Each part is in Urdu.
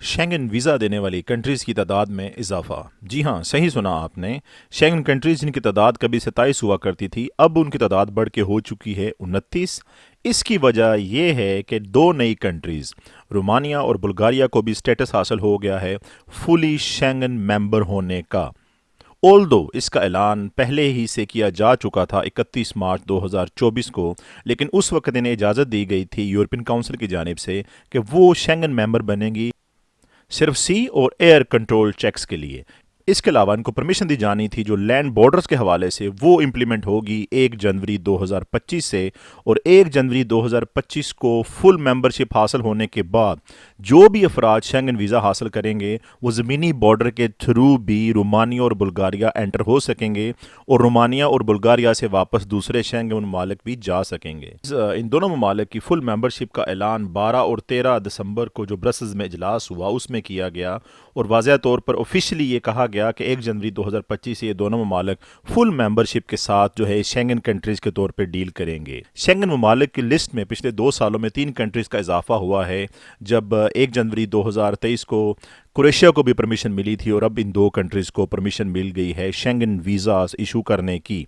شینگن ویزا دینے والی کنٹریز کی تعداد میں اضافہ۔ جی ہاں، صحیح سنا آپ نے۔ شینگن کنٹریز جن کی تعداد کبھی 27 ہوا کرتی تھی، اب ان کی تعداد بڑھ کے ہو چکی ہے 29۔ اس کی وجہ یہ ہے کہ دو نئی کنٹریز رومانیہ اور بلغاریہ کو بھی سٹیٹس حاصل ہو گیا ہے فلی شینگن ممبر ہونے کا۔ اولدو اس کا اعلان پہلے ہی سے کیا جا چکا تھا 31 مارچ 2024 کو، لیکن اس وقت انہیں اجازت دی گئی تھی یورپین کونسل کی جانب سے کہ وہ شینگن ممبر بنیں گی صرف سی اور ایئر کنٹرول چیکس کے لیے۔ اس کے علاوہ ان کو پرمیشن دی جانی تھی جو لینڈ بارڈرز کے حوالے سے، وہ امپلیمنٹ ہوگی 1 جنوری 2025 سے، اور 1 جنوری 2025 کو فل ممبرشپ حاصل ہونے کے بعد جو بھی افراد شینگن ویزا حاصل کریں گے وہ زمینی بارڈر کے تھرو بھی رومانیہ اور بلغاریہ انٹر ہو سکیں گے، اور رومانیہ اور بلغاریہ سے واپس دوسرے شینگن ممالک بھی جا سکیں گے۔ ان دونوں ممالک کی فل ممبرشپ کا اعلان 12 اور 13 دسمبر کو جو برسلز میں اجلاس ہوا اس میں کیا گیا، اور واضح طور پر آفیشلی یہ کہا گیا کہ 1 جنوری 2025 سے یہ دونوں ممالک فل ممبرشپ کے ساتھ جو ہے شینگن کنٹریز کے طور پہ ڈیل کریں گے۔ شینگن ممالک کی لسٹ میں پچھلے 2 سالوں میں 3 کنٹریز کا اضافہ ہوا ہے، جب 1 جنوری 2023 کو کروشیا کو بھی پرمیشن ملی تھی، اور اب ان 2 کنٹریز کو پرمیشن مل گئی ہے شینگن ویزاز ایشو کرنے کی۔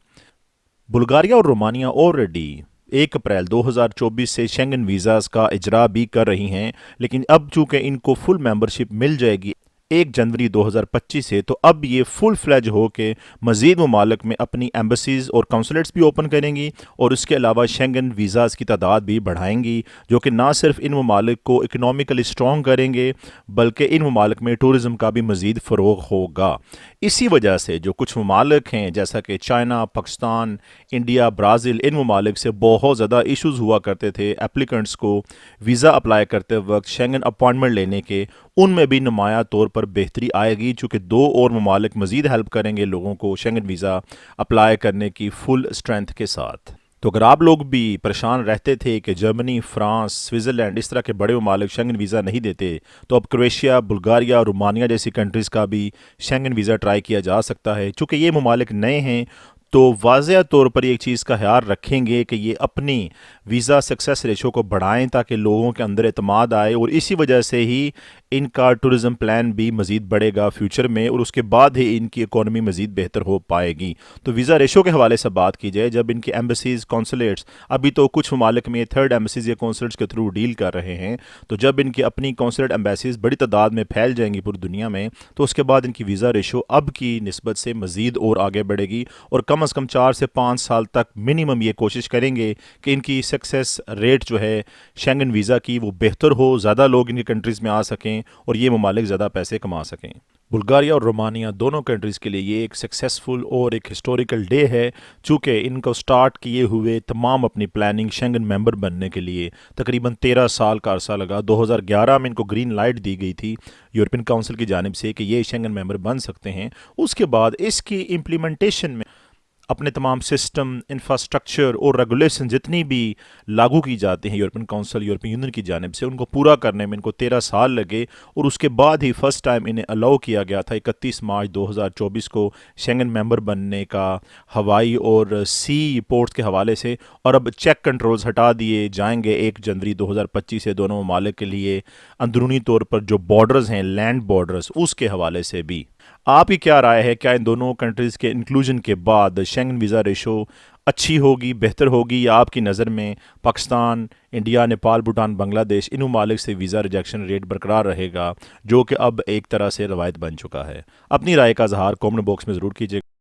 بلغاریہ اور رومانیہ آلریڈی 1 اپریل 2024 سے شینگن ویزاز کا اجرا بھی کر رہی ہیں، لیکن اب چونکہ ان کو فل ممبرشپ مل جائے گی 1 جنوری 2025 سے، تو اب یہ فل فلیج ہو کے مزید ممالک میں اپنی ایمبیسیز اور کونسلیٹس بھی اوپن کریں گی، اور اس کے علاوہ شینگن ویزاز کی تعداد بھی بڑھائیں گی، جو کہ نہ صرف ان ممالک کو اکنامکلی اسٹرانگ کریں گے بلکہ ان ممالک میں ٹورزم کا بھی مزید فروغ ہوگا۔ اسی وجہ سے جو کچھ ممالک ہیں جیسا کہ چائنا، پاکستان، انڈیا، برازیل، ان ممالک سے بہت زیادہ ایشوز ہوا کرتے تھے اپلیکنٹس کو ویزا اپلائی کرتے وقت شینگن اپوائنٹمنٹ لینے کے، ان میں بھی نمایاں طور پر بہتری آئے گی، چونکہ 2 اور ممالک مزید ہیلپ کریں گے لوگوں کو شینگن ویزا اپلائی کرنے کی فل اسٹرینتھ کے ساتھ۔ تو اگر آپ لوگ بھی پریشان رہتے تھے کہ جرمنی، فرانس، سوئٹزرلینڈ اس طرح کے بڑے ممالک شینگن ویزا نہیں دیتے، تو اب کروشیا، بلغاریہ، رومانیہ جیسی کنٹریز کا بھی شینگن ویزا ٹرائی کیا جا سکتا ہے۔ چونکہ یہ ممالک نئے ہیں تو واضح طور پر ایک چیز کا خیال رکھیں گے کہ یہ اپنی ویزا سکسیس ریشو کو بڑھائیں تاکہ لوگوں کے اندر اعتماد آئے، اور اسی وجہ سے ہی ان کا ٹورزم پلان بھی مزید بڑھے گا فیوچر میں، اور اس کے بعد ہی ان کی اکانومی مزید بہتر ہو پائے گی۔ تو ویزا ریشو کے حوالے سے بات کی جائے، جب ان کی ایمبیسیز، کونسلیٹس، ابھی تو کچھ ممالک میں 3rd ایمبیسیز یا کونسلیٹس کے تھرو ڈیل کر رہے ہیں، تو جب ان کی اپنی کونسلیٹ ایمبیسیز بڑی تعداد میں پھیل جائیں گی پوری دنیا میں، تو اس کے بعد ان کی ویزا ریشو اب کی نسبت سے مزید اور آگے بڑھے گی، اور کم از کم 4 سے 5 سال تک منیمم یہ کوشش کریں گے کہ ان کی سکسیس ریٹ جو ہے شینگن ویزا کی وہ بہتر ہو، زیادہ لوگ ان کی کنٹریز میں آ سکیں اور یہ ممالک زیادہ پیسے کما سکیں۔ بلغاریہ اور رومانیہ دونوں کنٹریز کے لیے یہ ایک سکسیسفل اور ایک ہسٹوریکل ڈے ہے، چونکہ ان کو سٹارٹ کیے ہوئے تمام اپنی پلاننگ شینگن ممبر بننے کے لیے تقریباً 13 سال کا عرصہ لگا۔ 2011 میں ان کو گرین لائٹ دی گئی تھی یورپین کونسل کی جانب سے کہ یہ شینگن ممبر بن سکتے ہیں۔ اس کے بعد اس کی امپلیمنٹیشن میں اپنے تمام سسٹم، انفراسٹرکچر اور ریگولیشن جتنی بھی لاگو کی جاتی ہیں یورپین کونسل، یورپین یونین کی جانب سے، ان کو پورا کرنے میں ان کو 13 سال لگے، اور اس کے بعد ہی فرسٹ ٹائم انہیں الاؤ کیا گیا تھا 31 مارچ 2024 کو شینگن ممبر بننے کا، ہوائی اور سی پورٹس کے حوالے سے۔ اور اب چیک کنٹرولز ہٹا دیے جائیں گے 1 جنوری 2025 سے دونوں ممالک کے لیے، اندرونی طور پر جو بارڈرز ہیں، لینڈ بارڈرز، اس کے حوالے سے بھی۔ آپ کی کیا رائے ہے؟ کیا ان دونوں کنٹریز کے انکلوژن کے بعد شینگن ویزا ریشو اچھی ہوگی، بہتر ہوگی، یا آپ کی نظر میں پاکستان، انڈیا، نیپال، بھوٹان، بنگلہ دیش، ان ممالک سے ویزا ریجیکشن ریٹ برقرار رہے گا، جو کہ اب ایک طرح سے روایت بن چکا ہے؟ اپنی رائے کا اظہار کامنٹ باکس میں ضرور کیجیے گا۔